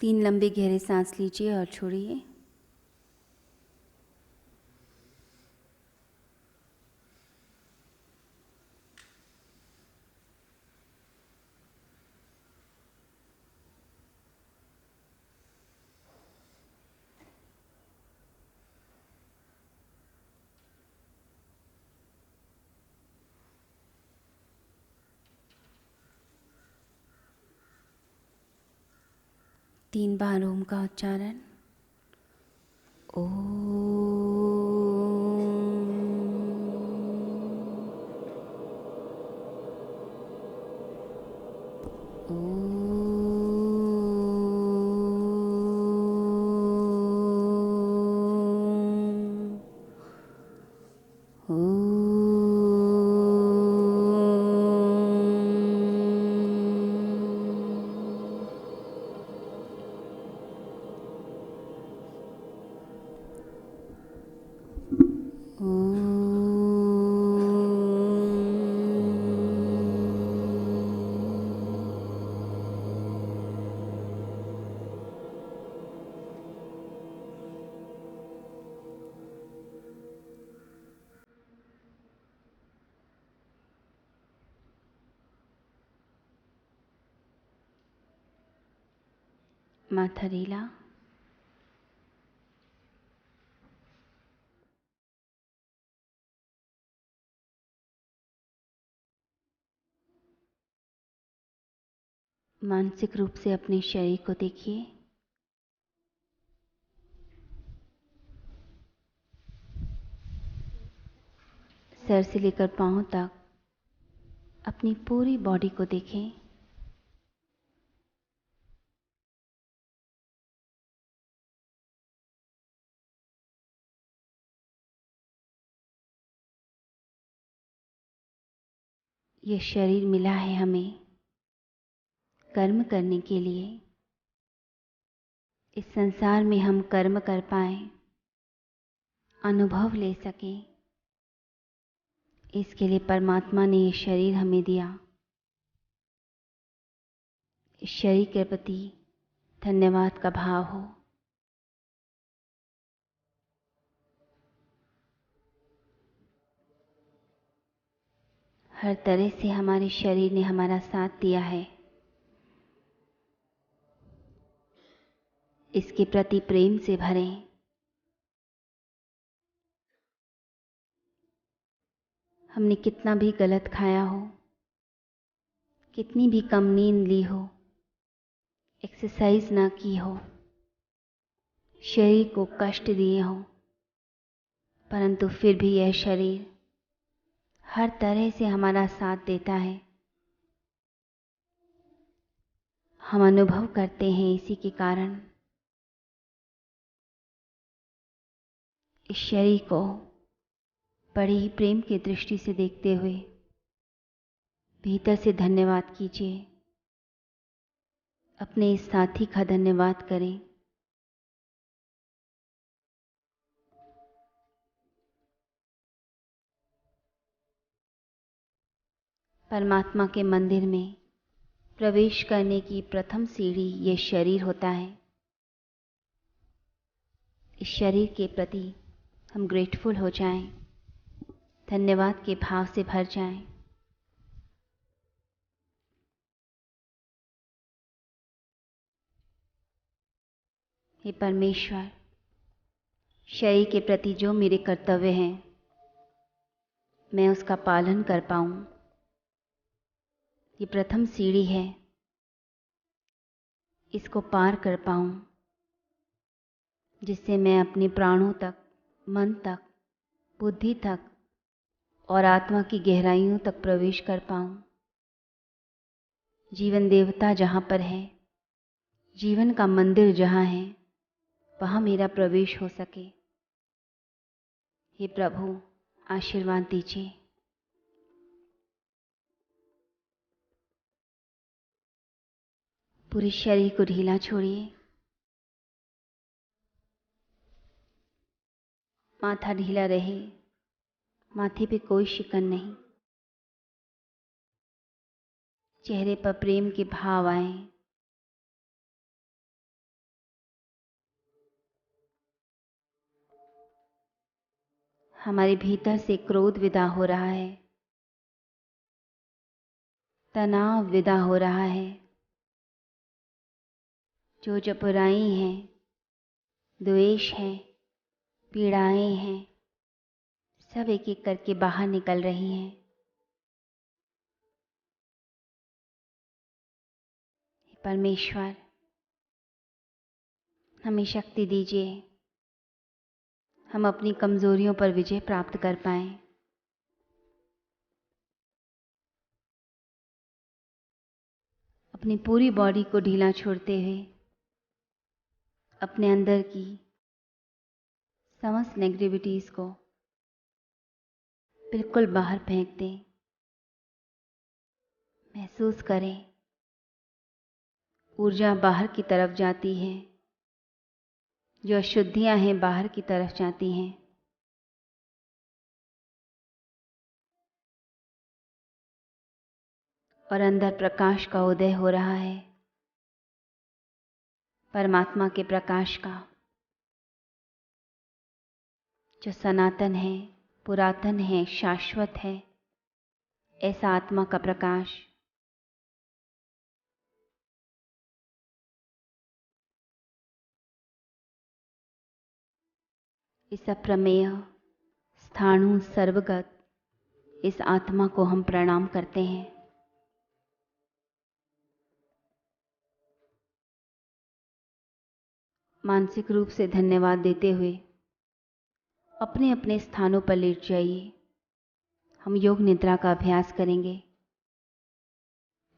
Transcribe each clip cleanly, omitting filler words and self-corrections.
3 लंबे गहरे सांस लीजिए और छोड़िए। तीन बार ओम का उच्चारण। माथा ढीला। मानसिक रूप से अपने शरीर को देखिए। सर से लेकर पांव तक अपनी पूरी बॉडी को देखें। ये शरीर मिला है हमें कर्म करने के लिए। इस संसार में हम कर्म कर पाएं, अनुभव ले सकें, इसके लिए परमात्मा ने ये शरीर हमें दिया। इस शरीर के प्रति धन्यवाद का भाव हो। हर तरह से हमारे शरीर ने हमारा साथ दिया है। इसके प्रति प्रेम से भरें। हमने कितना भी गलत खाया हो, कितनी भी कम नींद ली हो, एक्सरसाइज ना की हो, शरीर को कष्ट दिए हो, परंतु फिर भी यह शरीर हर तरह से हमारा साथ देता है। हम अनुभव करते हैं इसी के कारण। इस शरीर को बड़े ही प्रेम की दृष्टि से देखते हुए भीतर से धन्यवाद कीजिए। अपने इस साथी का धन्यवाद करें। परमात्मा के मंदिर में प्रवेश करने की प्रथम सीढ़ी ये शरीर होता है। इस शरीर के प्रति हम ग्रेटफुल हो जाएं, धन्यवाद के भाव से भर जाएं। हे परमेश्वर, शरीर के प्रति जो मेरे कर्तव्य हैं मैं उसका पालन कर पाऊं। ये प्रथम सीढ़ी है, इसको पार कर पाऊं, जिससे मैं अपने प्राणों तक, मन तक, बुद्धि तक और आत्मा की गहराइयों तक प्रवेश कर पाऊं। जीवन देवता जहाँ पर है, जीवन का मंदिर जहाँ है, वहाँ मेरा प्रवेश हो सके। हे प्रभु, आशीर्वाद दीजिए। पूरे शरीर को ढीला छोड़िए। माथा ढीला रहे, माथे पे कोई शिकन नहीं। चेहरे पर प्रेम के भाव आए। हमारे भीतर से क्रोध विदा हो रहा है, तनाव विदा हो रहा है, जो बुराई हैं, द्वेष हैं, पीड़ाएं हैं, सब एक एक करके बाहर निकल रही हैं। परमेश्वर, हमें शक्ति दीजिए, हम अपनी कमजोरियों पर विजय प्राप्त कर पाएं। अपनी पूरी बॉडी को ढीला छोड़ते हुए अपने अंदर की समस्त नेगेटिविटीज़ को बिल्कुल बाहर फेंक दें। महसूस करें, ऊर्जा बाहर की तरफ जाती है, जो अशुद्धियां हैं बाहर की तरफ जाती हैं। और अंदर प्रकाश का उदय हो रहा है, परमात्मा के प्रकाश का, जो सनातन है, पुरातन है, शाश्वत है, ऐसा आत्मा का प्रकाश। इस अप्रमेय, स्थाणु, सर्वगत इस आत्मा को हम प्रणाम करते हैं। मानसिक रूप से धन्यवाद देते हुए अपने अपने स्थानों पर लेट जाइए। हम योग निद्रा का अभ्यास करेंगे।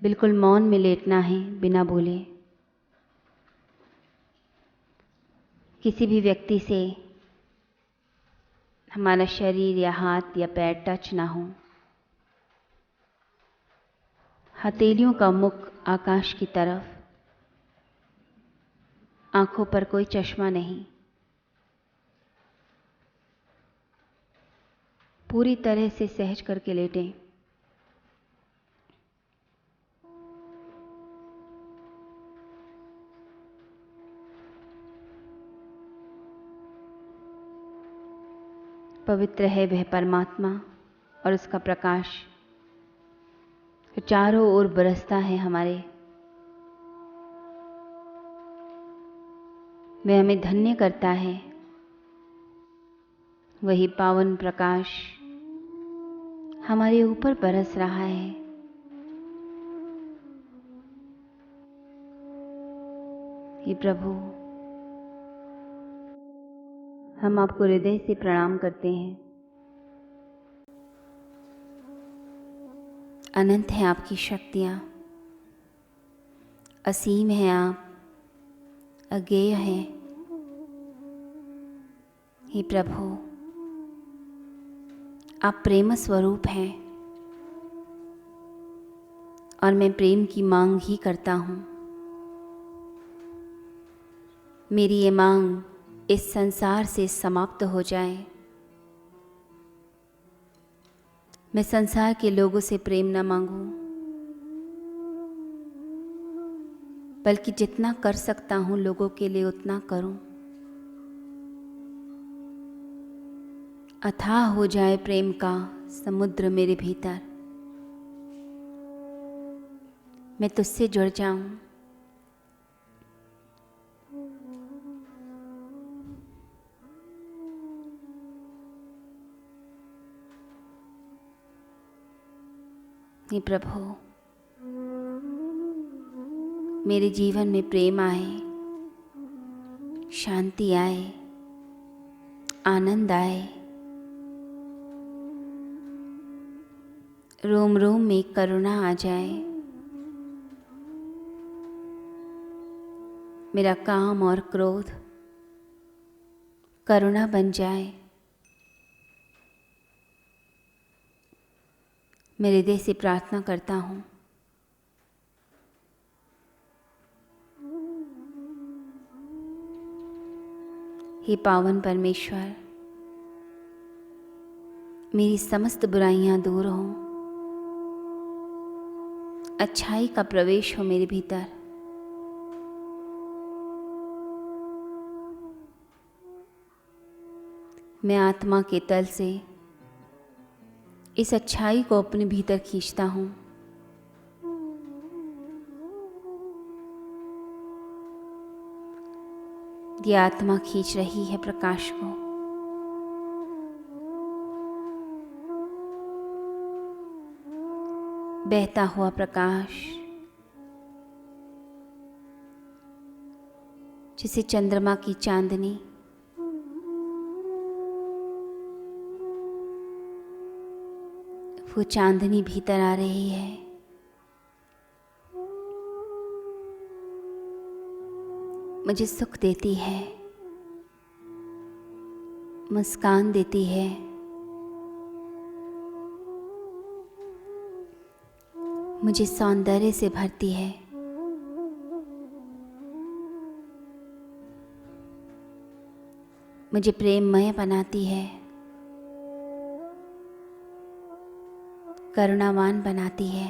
बिल्कुल मौन में लेटना है, बिना बोले। किसी भी व्यक्ति से हमारा शरीर या हाथ या पैर टच ना हो। हथेलियों का मुख आकाश की तरफ, आंखों पर कोई चश्मा नहीं। पूरी तरह से सहज करके लेटें। पवित्र है वह परमात्मा और उसका प्रकाश चारों ओर बरसता है हमारे। वह हमें धन्य करता है। वही पावन प्रकाश हमारे ऊपर बरस रहा है। हे प्रभु, हम आपको हृदय से प्रणाम करते हैं। अनंत हैं आपकी शक्तियाँ, असीम हैं आप, अज्ञेय हैं। हे प्रभु, आप प्रेम स्वरूप हैं और मैं प्रेम की मांग ही करता हूँ। मेरी ये मांग इस संसार से समाप्त हो जाए। मैं संसार के लोगों से प्रेम न मांगूं, बल्कि जितना कर सकता हूँ लोगों के लिए उतना करूं। अथाह हो जाए प्रेम का समुद्र मेरे भीतर। मैं तुझसे जुड़ जाऊं। हे प्रभु, मेरे जीवन में प्रेम आए, शांति आए, आनंद आए। रोम रोम में करुणा आ जाए। मेरा काम और क्रोध करुणा बन जाए। मैं हृदय से प्रार्थना करता हूँ, हे पावन परमेश्वर, मेरी समस्त बुराइयां दूर हों, अच्छाई का प्रवेश हो मेरे भीतर। मैं आत्मा के तल से इस अच्छाई को अपने भीतर खींचता हूँ। ये आत्मा खींच रही है प्रकाश को। बहता हुआ प्रकाश जिसे चंद्रमा की चांदनी वो चांदनी भीतर आ रही है। मुझे सुख देती है, मुस्कान देती है, मुझे सौंदर्य से भरती है। मुझे प्रेममय बनाती है, करुणावान बनाती है।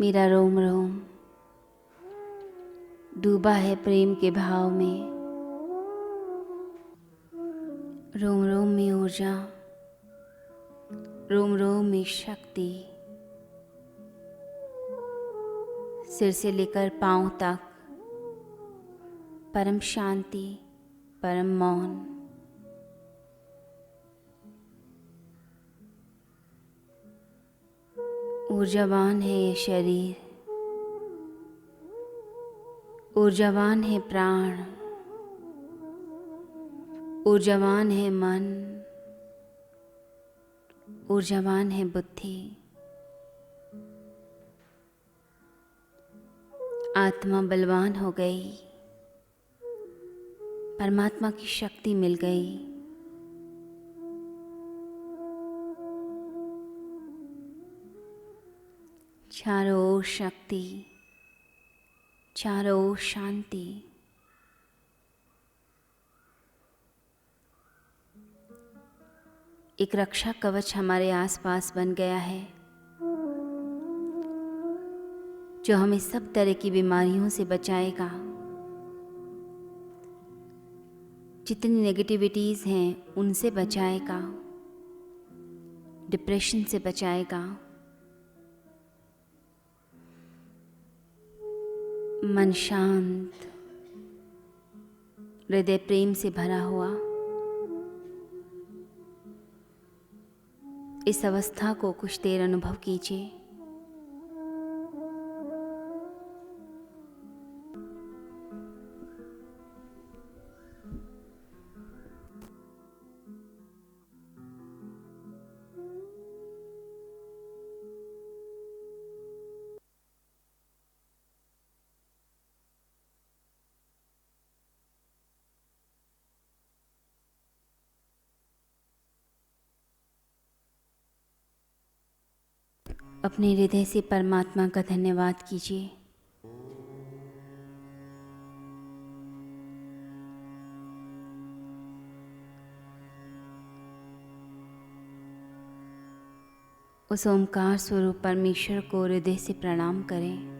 मेरा रोम रोम डूबा है प्रेम के भाव में। रोम रोम में ऊर्जा, रोम रोम में शक्ति, सिर से लेकर पांव तक परम शांति, परम मौन। ऊर्जावान है ये शरीर, ऊर्जावान है प्राण, ऊर्जावान है मन, ऊर्जावान है बुद्धि। आत्मा बलवान हो गई, परमात्मा की शक्ति मिल गई। चारों ओर शक्ति, चारों ओर शांति। एक रक्षा कवच हमारे आसपास बन गया है जो हमें सब तरह की बीमारियों से बचाएगा। जितनी नेगेटिविटीज़ हैं उनसे बचाएगा, डिप्रेशन से बचाएगा। मन शांत, हृदय प्रेम से भरा हुआ। इस अवस्था को कुछ देर अनुभव कीजिए। अपने हृदय से परमात्मा का धन्यवाद कीजिए। उस ओंकार स्वरूप परमेश्वर को हृदय से प्रणाम करें।